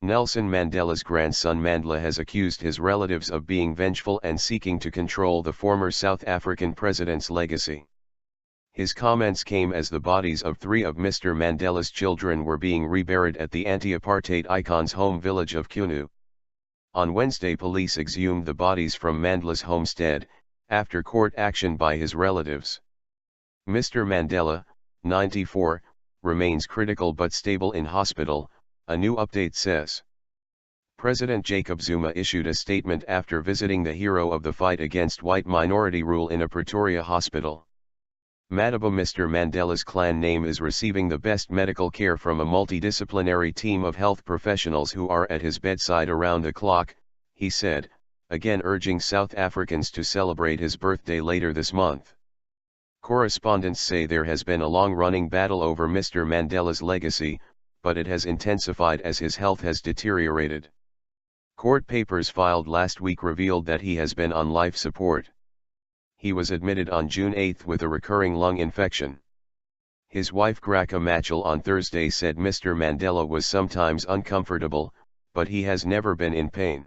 Nelson Mandela's grandson Mandla has accused his relatives of being vengeful and seeking to control the former South African president's legacy. His comments came as the bodies of 3 of Mr. Mandela's children were being reburied at the anti-apartheid icon's home village of Qunu. On Wednesday, police exhumed the bodies from Mandla's homestead, after court action by his relatives. Mr. Mandela, 94, remains critical but stable in hospital, a new update says. President Jacob Zuma issued a statement after visiting the hero of the fight against white minority rule in a Pretoria hospital. Madiba, Mr. Mandela's clan name, is receiving the best medical care from a multidisciplinary team of health professionals who are at his bedside around the clock, he said, again urging South Africans to celebrate his birthday later this month. Correspondents say there has been a long-running battle over Mr. Mandela's legacy, but it has intensified as his health has deteriorated. Court papers filed last week revealed that he has been on life support. He was admitted on June 8 with a recurring lung infection. His wife Graca Machel on Thursday said Mr. Mandela was sometimes uncomfortable, but he has never been in pain.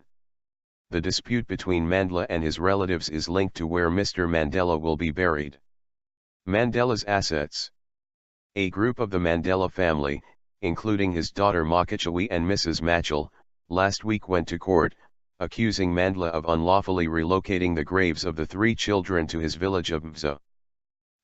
The dispute between Mandla and his relatives is linked to where Mr. Mandela will be buried. Mandela's assets. A group of the Mandela family, including his daughter Makhichiwe and Mrs. Machel, last week went to court, accusing Mandla of unlawfully relocating the graves of the 3 children to his village of Mzo.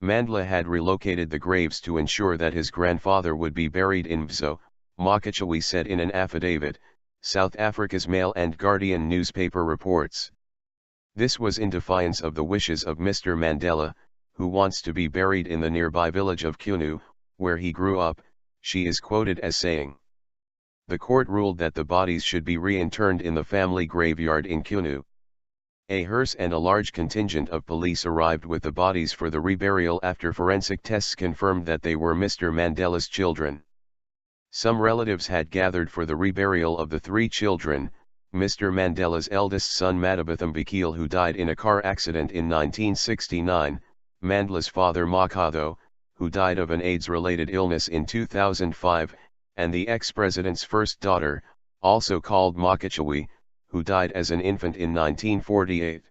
Mandla had relocated the graves to ensure that his grandfather would be buried in Mzo, Makhichiwe said in an affidavit, South Africa's Mail and Guardian newspaper reports. This was in defiance of the wishes of Mr. Mandela, who wants to be buried in the nearby village of Qunu, where he grew up, she is quoted as saying. The court ruled that the bodies should be reinterred in the family graveyard in Qunu. A hearse and a large contingent of police arrived with the bodies for the reburial after forensic tests confirmed that they were Mr. Mandela's children. Some relatives had gathered for the reburial of the 3 children, Mr. Mandela's eldest son Madiba Thembekile, who died in a car accident in 1969, Mandla's father Makhatho, who died of an AIDS-related illness in 2005, and the ex-president's first daughter, also called Makhichiwe, who died as an infant in 1948.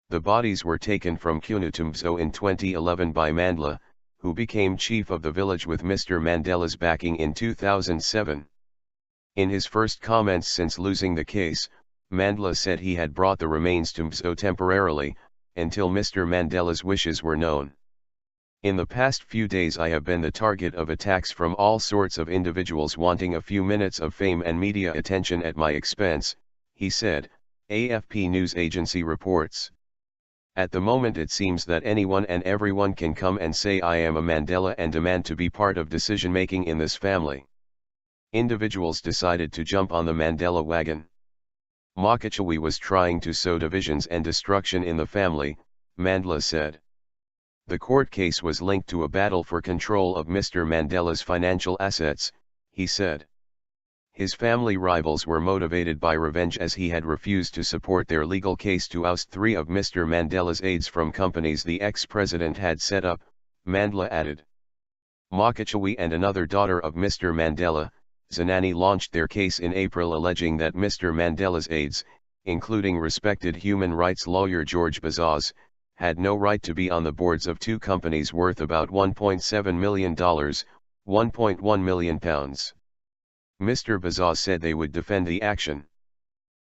The bodies were taken from Qunu to Mzo in 2011 by Mandla, who became chief of the village with Mr. Mandela's backing in 2007. In his first comments since losing the case, Mandla said he had brought the remains to Mzo temporarily, until Mr. Mandela's wishes were known. In the past few days I have been the target of attacks from all sorts of individuals wanting a few minutes of fame and media attention at my expense, he said, AFP news agency reports. At the moment it seems that anyone and everyone can come and say I am a Mandela and demand to be part of decision-making in this family. Individuals decided to jump on the Mandela wagon. Makhichiwe was trying to sow divisions and destruction in the family, Mandla said. The court case was linked to a battle for control of Mr. Mandela's financial assets, he said. His family rivals were motivated by revenge as he had refused to support their legal case to oust 3 of Mr. Mandela's aides from companies the ex-president had set up, Mandla added. Makhichiwe and another daughter of Mr. Mandela, Zanani, launched their case in April alleging that Mr. Mandela's aides, including respected human rights lawyer George Bazaz, had no right to be on the boards of 2 companies worth about $1.7 million, £1.1 million. Mr. Bazaz said they would defend the action.